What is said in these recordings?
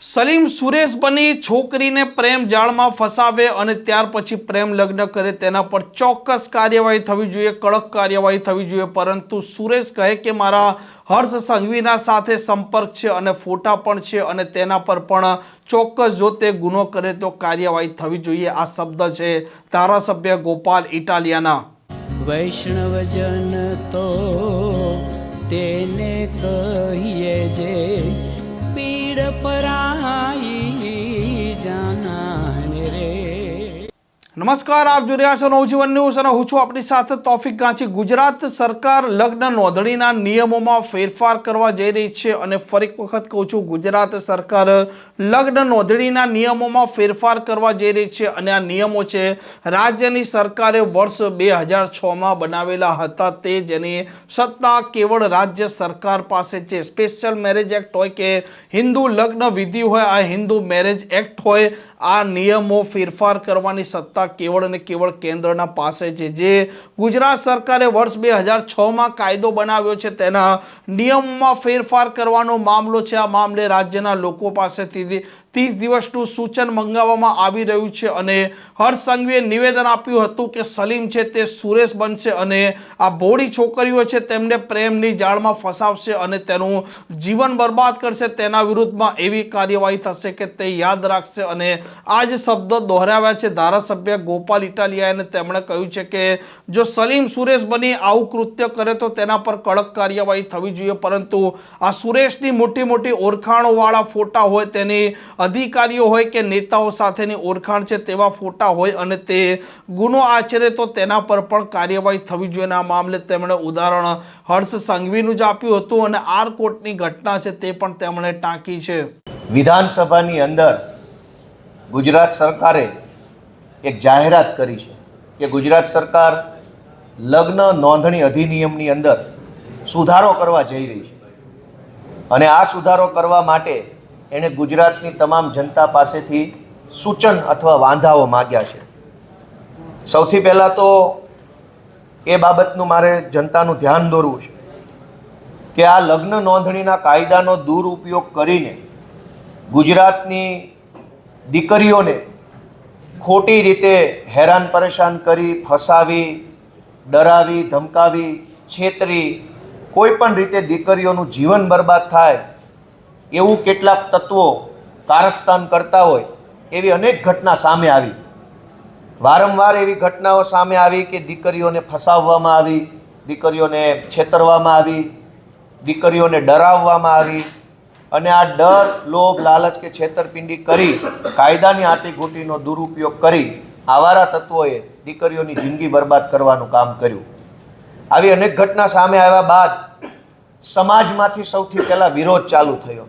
સલીમ સુરેશ બની છોકરીને પ્રેમ જાળમાં ફસાવે અને ત્યાર પછી પ્રેમ લગ્ન કરે તેના પર ચોક્કસ કાર્યવાહી થવી જોઈએ, કડક કાર્યવાહી થવી જોઈએ। પરંતુ સુરેશ કહે કે મારા હર્ષ સંઘવીના સાથે સંપર્ક છે અને ફોટા પણ છે અને તેના પર પણ ચોક્કસ જો તે ગુનો કરે તો કાર્યવાહી થવી જોઈએ। આ શબ્દ છે ધારાસભ્ય ગોપાલ ઇટાલિયાના। વૈષ્ણવજન તો તેને કહીએ જે પીડ પરાઈ જાનાને રે। નમસ્કાર, આપ જોઈ રહ્યા છો નવજીવન ન્યૂઝ અને હું છું આપણી સાથે તોફિક ગાંચી। ગુજરાત સરકાર લગ્ન નોંધણીના નિયમોમાં ફેરફાર કરવા જઈ રહી છે અને ફરી એક વખત કહું છું, ગુજરાત સરકાર લગ્ન નોંધણીના નિયમોમાં ફેરફાર કરવા જઈ રહી છે અને આ નિયમો છે રાજ્યની સરકારે વર્ષ 2006માં બનાવેલા હતા, તે જેની સત્તા કેવળ રાજ્ય સરકાર પાસે છે। સ્પેશિયલ મેરેજ એક્ટ હોય કે હિન્દુ લગ્ન વિધિ હોય, આ હિન્દુ મેરેજ એક્ટ હોય, આ નિયમો ફેરફાર કરવાની સત્તા કેવળ અને કેવળ કેન્દ્રના પાસે છે। જે ગુજરાત સરકારે વર્ષ 2006માં કાયદો બનાવ્યો છે તેના નિયમમાં ફેરફાર કરવાનો મામલો છે। આ મામલે રાજ્યના લોકો પાસેથી 30 દિવસનું સૂચન મંગાવવામાં આવી રહ્યું છે અને હર્ષ સંઘવીએ નિવેદન આપ્યું હતું કે સલીમ છે તે સુરેશ બનશે અને આ ભોળી છોકરીઓ છે તેમને પ્રેમની જાળમાં ફસાવશે અને તેનું જીવન બરબાદ કરશે। તેના વિરુદ્ધમાં એવી કાર્યવાહી થશે કે તે યાદ રાખશે અને આ જ શબ્દો દોહરાવ્યા છે ધારાસભ્ય ગોપાલ ઇટાલિયાએ। તેમણે કહ્યું છે કે જો સલીમ સુરેશ બની આવું કૃત્ય કરે તો તેના પર કડક કાર્યવાહી થવી જોઈએ। પરંતુ આ સુરેશની મોટી મોટી ઓળખાણોવાળા ફોટા હોય, તેની અધિકારીઓ હોય કે નેતાઓ સાથેની ઓળખાણ છે તેવા ફોટા હોય અને તે ગુનો આચરે તો તેના પર પણ કાર્યવાહી થવી જોઈએ। આ મામલે તેમણે ઉદાહરણ હર્ષ સંઘવીનું જ આપ્યું હતું અને આર કોર્ટની ઘટના છે તે પણ તેમણે ટાંકી છે। વિધાનસભાની અંદર ગુજરાત સરકારે એક જાહેરાત કરી છે કે ગુજરાત સરકાર લગ્ન નોંધણી અધિનિયમની અંદર સુધારો કરવા જઈ રહી છે અને આ સુધારો કરવા માટે એણે ગુજરાતની તમામ જનતા પાસેથી સૂચન અથવા વાંધાઓ માગ્યા છે। સૌથી પહેલાં તો એ બાબતનું મારે જનતાનું ધ્યાન દોરવું છે કે આ લગ્ન નોંધણીના કાયદાનો દુરુપયોગ કરીને ગુજરાતની દીકરીઓને ખોટી રીતે હેરાન પરેશાન કરી, ફસાવી, ડરાવી, ધમકાવી, છેતરી, કોઈ પણ રીતે દીકરીઓનું જીવન બરબાદ થાય એવું કેટલાક તત્વો કારસ્તાન કરતા હોય એવી અનેક ઘટના સામે આવી। વારંવાર એવી ઘટનાઓ સામે આવી કે દીકરીઓને ફસાવવામાં આવી, દીકરીઓને છેતરવામાં આવી, દીકરીઓને ડરાવવામાં આવી અને આ ડર, લોભ, લાલચ કે છેતરપિંડી કરી કાયદાની આંટીઘૂંટીનો દુરુપયોગ કરી આવારા તત્વોએ દીકરીઓની જિંદગી બરબાદ કરવાનું કામ કર્યું। આવી અનેક ઘટના સામે આવ્યા બાદ સમાજમાંથી સૌથી પહેલાં વિરોધ ચાલુ થયો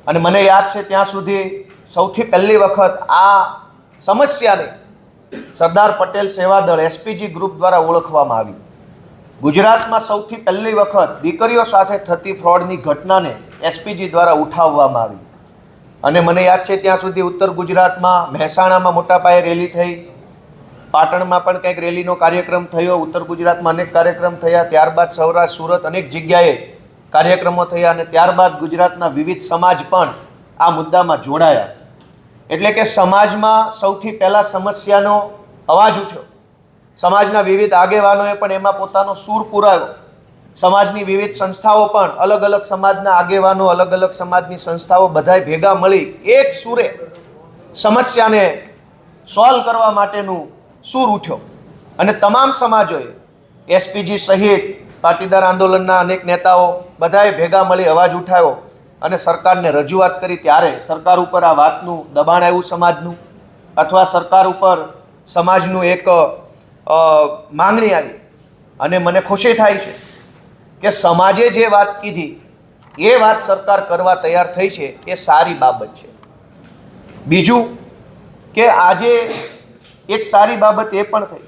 અને મને યાદ છે ત્યાં સુધી સૌથી પહેલી વખત આ સમસ્યાને સરદાર પટેલ સેવાદળ એસપીજી ગ્રુપ દ્વારા ઓળખવામાં આવી। ગુજરાતમાં સૌથી પહેલી વખત દીકરીઓ સાથે થતી ફ્રોડની ઘટનાને એસપીજી દ્વારા ઉઠાવવામાં આવી અને મને યાદ છે ત્યાં સુધી ઉત્તર ગુજરાતમાં મહેસાણામાં મોટા પાયે રેલી થઈ, પાટણમાં પણ કંઈક રેલીનો કાર્યક્રમ થયો, ઉત્તર ગુજરાતમાં અનેક કાર્યક્રમ થયા, ત્યારબાદ સૌરાષ્ટ્ર, સુરત અનેક જગ્યાએ કાર્યક્રમો થયા અને ત્યારબાદ ગુજરાતના વિવિધ સમાજ પણ આ મુદ્દામાં જોડાયા। એટલે કે સમાજમાં સૌથી પહેલાં સમસ્યાનો અવાજ ઉઠ્યો, સમાજના વિવિધ આગેવાનોએ પણ એમાં પોતાનો સૂર પુરાવ્યો, સમાજની વિવિધ સંસ્થાઓ પણ અલગ અલગ સમાજના આગેવાનો, અલગ અલગ સમાજની સંસ્થાઓ બધાય ભેગા મળી એક સૂરે સમસ્યાને સોલ્વ કરવા માટેનું સૂર ઉઠ્યો અને તમામ સમાજોએ એસપીજી સહિત પાટીદાર આંદોલનના અનેક નેતાઓ બધાએ ભેગા મળી અવાજ ઉઠાવ્યો અને સરકારને રજૂઆત કરી। ત્યારે સરકાર ઉપર આ વાતનું દબાણ આવ્યું સમાજનું, અથવા સરકાર ઉપર સમાજનું એક માંગણી આવી અને મને ખુશી થાય છે કે સમાજે જે વાત કીધી એ વાત સરકાર કરવા તૈયાર થઈ છે, એ સારી બાબત છે। બીજું કે આજે એક સારી બાબત એ પણ થઈ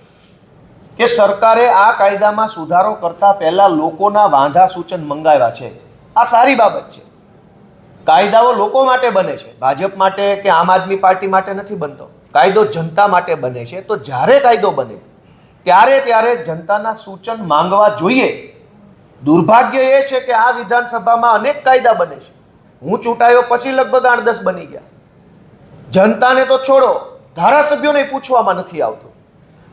કે સરકારે આ કાયદામાં સુધારો કરતાં પહેલાં લોકોના વાંધા સૂચન મંગાવ્યા છે। આ સારી બાબત છે। કાયદાઓ લોકો માટે બને છે, ભાજપ માટે કે આમ આદમી પાર્ટી માટે નથી બનતો, કાયદો જનતા માટે બને છે। તો જ્યારે કાયદો બને ત્યારે જનતાના સૂચન માંગવા જોઈએ। દુર્ભાગ્ય એ છે કે આ વિધાનસભામાં અનેક કાયદા બને છે હું ચૂંટાયો પછી લગભગ 8-10 બની ગયા. જનતાને તો છોડો, ધારાસભ્યોને પૂછવામાં નથી આવતું.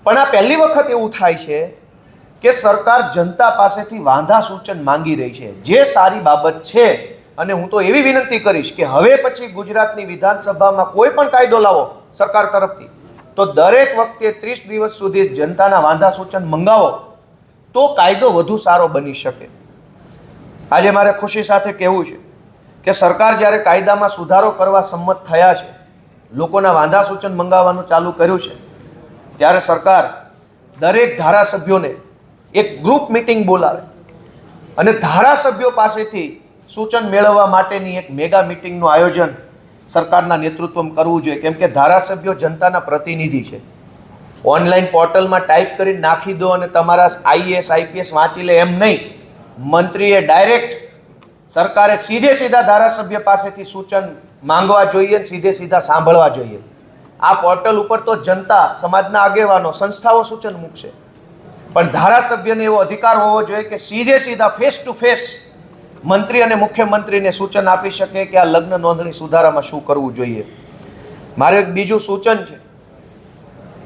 પણ આ પહેલી વખત એવું થાય છે કે સરકાર જનતા પાસેથી વાંધા સૂચન માંગી રહી છે, જે સારી બાબત છે. અને હું તો એવી વિનંતી કરીશ કે હવે પછી ગુજરાતની વિધાનસભામાં કોઈ પણ કાયદો લાવો સરકાર તરફથી, તો દરેક વખતે 30 દિવસ સુધી જનતાના વાંધા સૂચન મંગાવો, તો કાયદો વધુ સારો બની શકે. આજે મારે ખુશી સાથે કહેવું છે કે સરકાર જ્યારે કાયદામાં સુધારો કરવા સંમત થયા છે, લોકોના વાંધા સૂચન મંગાવવાનું ચાલુ કર્યું છે, ત્યારે સરકાર દરેક ધારાસભ્યોને એક ગ્રુપ મિટિંગ બોલાવે અને ધારાસભ્યો પાસેથી સૂચન મેળવવા માટેની એક મેગા મિટિંગનું આયોજન સરકારના નેતૃત્વમાં કરવું જોઈએ. કેમ કે ધારાસભ્યો જનતાના પ્રતિનિધિ છે. ઓનલાઈન પોર્ટલમાં ટાઈપ કરીને નાખી દો અને તમારા IAS IPS વાંચી લે એમ નહીં. મંત્રીએ ડાયરેક્ટ, સરકારે સીધા ધારાસભ્ય પાસેથી સૂચન માંગવા જોઈએ, સીધે સીધા સાંભળવા જોઈએ. આ પોર્ટલ ઉપર તો જનતા, સમાજના આગેવાનો, સંસ્થાઓ સૂચન મૂકશે, પણ ધારાસભ્યને એવો અધિકાર હોવો જોઈએ કે સીધા ફેસ ટુ ફેસ મંત્રી અને મુખ્યમંત્રીને સૂચન આપી શકે કે આ લગ્ન નોંધણી સુધારામાં શું કરવું જોઈએ. મારે એક બીજું સૂચન છે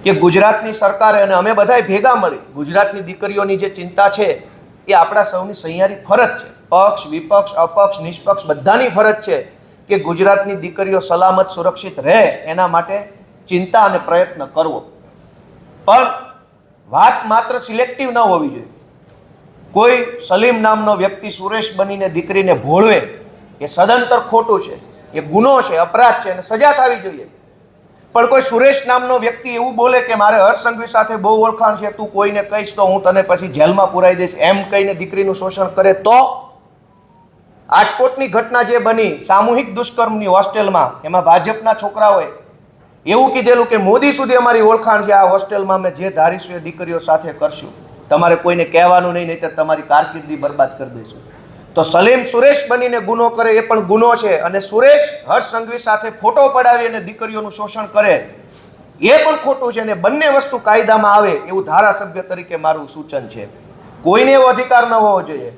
કે ગુજરાતની સરકારે અને અમે બધાએ ભેગા મળી ગુજરાતની દીકરીઓની જે ચિંતા છે એ આપણા સૌની સહિયારી ફરજ છે. પક્ષ, વિપક્ષ, અપક્ષ, નિષ્પક્ષ બધાની ફરજ છે કે ગુજરાતની દીકરીઓ સલામત, સુરક્ષિત રહે એના માટે ચિંતા અને પ્રયત્ન કરવો. પણ વાત માત્ર સિલેક્ટિવ ન હોવી જોઈએ. કોઈ સલીમ નામનો વ્યક્તિ સુરેશ બનીને દીકરીને ભોળવે એ સદંતર ખોટું છે, એ ગુનો છે, અપરાધ છે અને સજા થવી જોઈએ. પણ કોઈ સુરેશ નામનો વ્યક્તિ એવું બોલે કે મારે હર્ષ સંઘવી સાથે બહુ ઓળખાણ છે, તું કોઈને કહીશ તો હું તને પછી જેલમાં પુરાઈ દઈશ, એમ કહીને દીકરીનું શોષણ કરે તો? આટકોટની ઘટના જે બની સામૂહિક દુષ્કર્મની હોસ્ટેલમાં, એમાં ભાજપના છોકરાઓએ એવું કીધેલું કે મોદી સુધી અમારી ઓળખાણ છે, આ હોસ્ટેલમાં અમે જે ધારીશું એ દીકરીઓ સાથે કરશું, તમારે કોઈને કહેવાનું નહીં, નહીંતર તમારી કારકિર્દી બરબાદ કરી દઈશું. તો સલીમ સુરેશ બનીને ગુનો કરે એ પણ ગુનો છે, અને સુરેશ હર્ષ સંઘવી સાથે ફોટો પડાવી અને દીકરીઓનું શોષણ કરે એ પણ ખોટું છે. અને બંને વસ્તુ કાયદામાં આવે એવું ધારાસભ્ય તરીકે મારું સૂચન છે. કોઈને એવો અધિકાર ન હોવો જોઈએ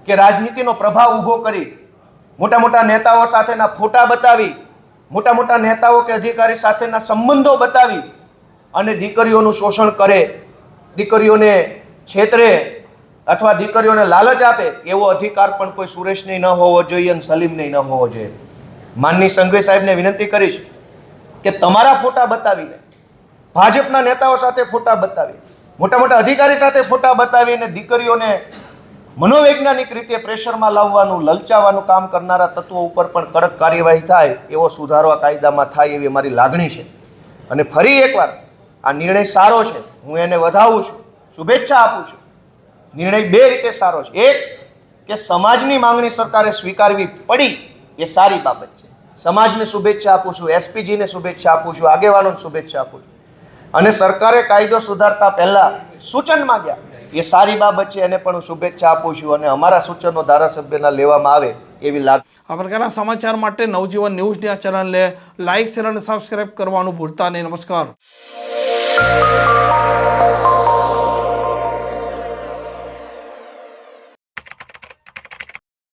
કે રાજનીતિનો પ્રભાવ ઊભો કરી મોટા મોટા નેતાઓ સાથેના ફોટા બતાવી, મોટા મોટા નેતાઓ કે અધિકારી સાથેના સંબંધો બતાવી અને દીકરીઓનું શોષણ કરે, દીકરીઓને છેતરે અથવા દીકરીઓને લાલચ આપે, એવો અધિકાર પણ કોઈ સુરેશને ન હોવો જોઈએ અને સલીમને ન હોવો જોઈએ. માનની સંઘવી સાહેબને વિનંતી કરીશ કે તમારા ફોટા બતાવીને, ભાજપના નેતાઓ સાથે ફોટા બતાવી, મોટા મોટા અધિકારી સાથે ફોટા બતાવીને દીકરીઓને મનોવૈજ્ઞાનિક રીતે પ્રેશરમાં લાવવાનું, લલચાવવાનું કામ કરનારા તત્વો ઉપર પણ કડક કાર્યવાહી થાય એવો સુધારો આ કાયદામાં થાય એવી અમારી લાગણી છે. અને ફરી એકવાર આ નિર્ણય સારો છે, હું એને વધાવું છું, શુભેચ્છા આપું છું. નિર્ણય બે રીતે સારો છે. એક કે સમાજની માંગણી સરકારે સ્વીકારવી પડી એ સારી બાબત છે, સમાજને શુભેચ્છા આપું છું, SPGને શુભેચ્છા આપું છું, આગેવાનોને શુભેચ્છા આપું છું. અને સરકારે કાયદો સુધારતા પહેલા સૂચન માંગ્યા એ સારી બાબત છે, એને પણ હું શુભેચ્છા આપું છું. અને અમારા સૂચનો ધારાસભ્યના લેવામાં આવે એવી લાગણી. આ પ્રકારના સમાચાર માટે નવજીવન ન્યૂઝની આ ચેનલને લાઇક, શેર અને સબસ્ક્રાઇબ કરવાનું ભૂલતા નહીં. નમસ્કાર.